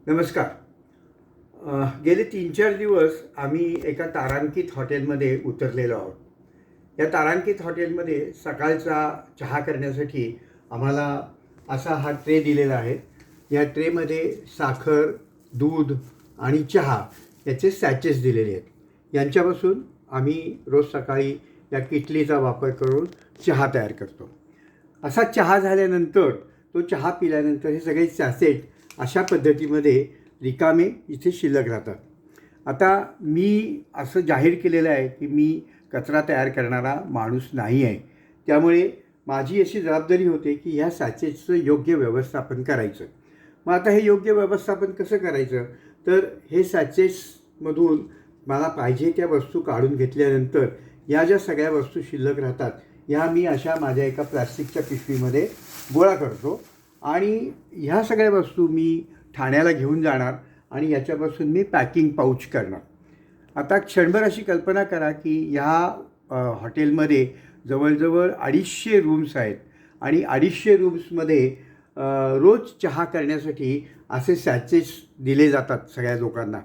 नमस्कार. गेले 3-4 दिवस आम्ही एका तारांकित हॉटेलमध्ये उतरलेलो आहोत. या तारांकित हॉटेलमध्ये सकाळचा चहा करण्यासाठी आम्हाला असा हा ट्रे दिलेला आहे. या ट्रेमध्ये साखर, दूध आणि चहा याचे सॅचेस दिलेले आहेत. यांच्यापासून आम्ही रोज सकाळी या किटलीचा वापर करून चहा तयार करतो. असा चहा झाल्यानंतर तो चहा पिल्यानंतर हे सगळे सॅसेट अशा पद्धतीमध्ये रिकामे इथे शिल्लक राहतात. आता मी असं जाहीर केलेलं आहे की मी कचरा तयार करणारा माणूस नाही आहे. त्यामुळे माझी अशी जबाबदारी होते की ह्या सॅचेसचं योग्य व्यवस्थापन करायचं. मग आता हे योग्य व्यवस्थापन कसं करायचं, तर हे सॅचेसमधून मला पाहिजे त्या वस्तू काढून घेतल्यानंतर या ज्या सगळ्या वस्तू शिल्लक राहतात ह्या मी अशा माझ्या एका प्लास्टिकच्या पिशवीमध्ये गोळा करतो आणि ह्या सगळ्या वस्तू मी ठाण्याला घेऊन जाणार आणि याच्यापासून मी पॅकिंग पाऊच करणार. आता क्षणभर अशी कल्पना करा की ह्या हॉटेलमध्ये जवळजवळ 250 रूम्स आहेत आणि 250 रूम्समध्ये रोज चहा करण्यासाठी असे सॅचेस दिले जातात सगळ्या लोकांना.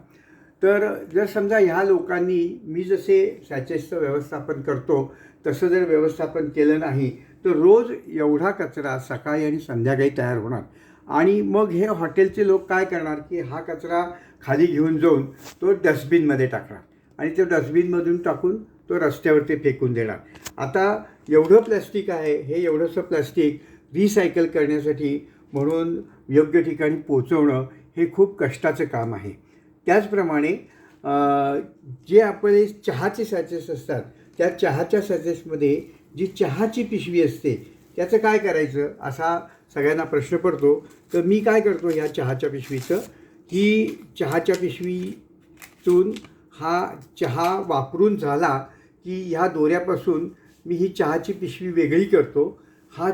तर जर समजा ह्या लोकांनी मी जसे सॅचेसचं व्यवस्थापन करतो तसं जर व्यवस्थापन केलं नाही तर रोज एवढा कचरा सकाळी आणि संध्याकाळी तयार होणार आणि मग हे हॉटेलचे लोक काय करणार की हा कचरा खाली घेऊन जाऊन तो डस्टबिनमध्ये टाकणार आणि तो डस्टबिनमधून टाकून तो रस्त्यावरती फेकून देणार. आता एवढं प्लॅस्टिक आहे, हे एवढंसं प्लॅस्टिक रिसायकल करण्यासाठी म्हणून योग्य ठिकाणी पोचवणं हे खूप कष्टाचं काम आहे. त्याचप्रमाणे जे आपले चहाचे सॅचेस असतात त्या चहाच्या सॅचेसमध्ये जी चहाची पिशवी असते त्याचं काय करायचं असा सगळ्यांना प्रश्न पडतो. तर मी काय करतो ह्या चहाच्या पिशवीचं की चहाच्या पिशवीतून हा चहा वापरून झाला की ह्या दोऱ्यापासून मी ही चहाची पिशवी वेगळी करतो. हा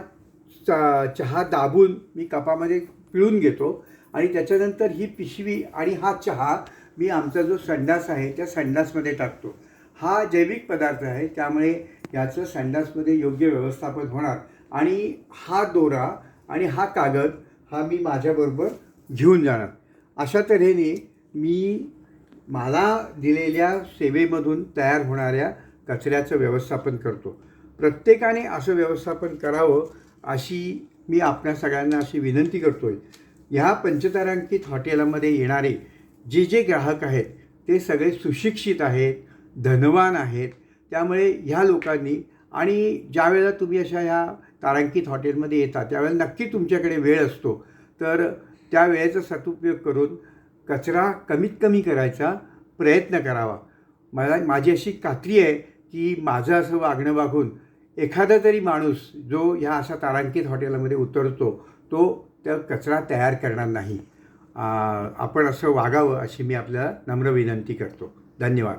चहा दाबून मी कपामध्ये पिळून घेतो आणि त्याच्यानंतर ही पिशवी आणि हा चहा मी आमचा जो संडास आहे त्या संडासमध्ये टाकतो. हा जैविक पदार्थ आहे त्यामुळे याचं संडासमध्ये योग्य व्यवस्थापन होणार आणि हा दोरा आणि हा कागद हा मी माझ्याबरोबर घेऊन जाणार. अशा तऱ्हेने मी मला दिलेल्या सेवेमधून तयार होणाऱ्या कचऱ्याचं व्यवस्थापन करतो. प्रत्येकाने असं व्यवस्थापन करावं अशी मी आपल्या सगळ्यांना अशी विनंती करतो आहे. ह्या पंचतारांकित हॉटेलामध्ये येणारे जे ग्राहक आहेत ते सगळे सुशिक्षित आहेत, धनवान आहेत. त्यामुळे ह्या लोकांनी आणि ज्यावेळेला तुम्ही अशा ह्या तारांकित हॉटेलमध्ये येता त्यावेळेला नक्की तुमच्याकडे वेळ असतो तर त्या वेळेचा सदुपयोग करून कचरा कमीत कमी करायचा प्रयत्न करावा. माझी अशी खात्री आहे की माझं असं वागणं वागून एखादा तरी माणूस जो ह्या अशा तारांकित हॉटेलमध्ये उतरतो तो त्या कचरा तयार करणार नाही. आपण असं वागावं अशी मी आपल्याला नम्र विनंती करतो. धन्यवाद.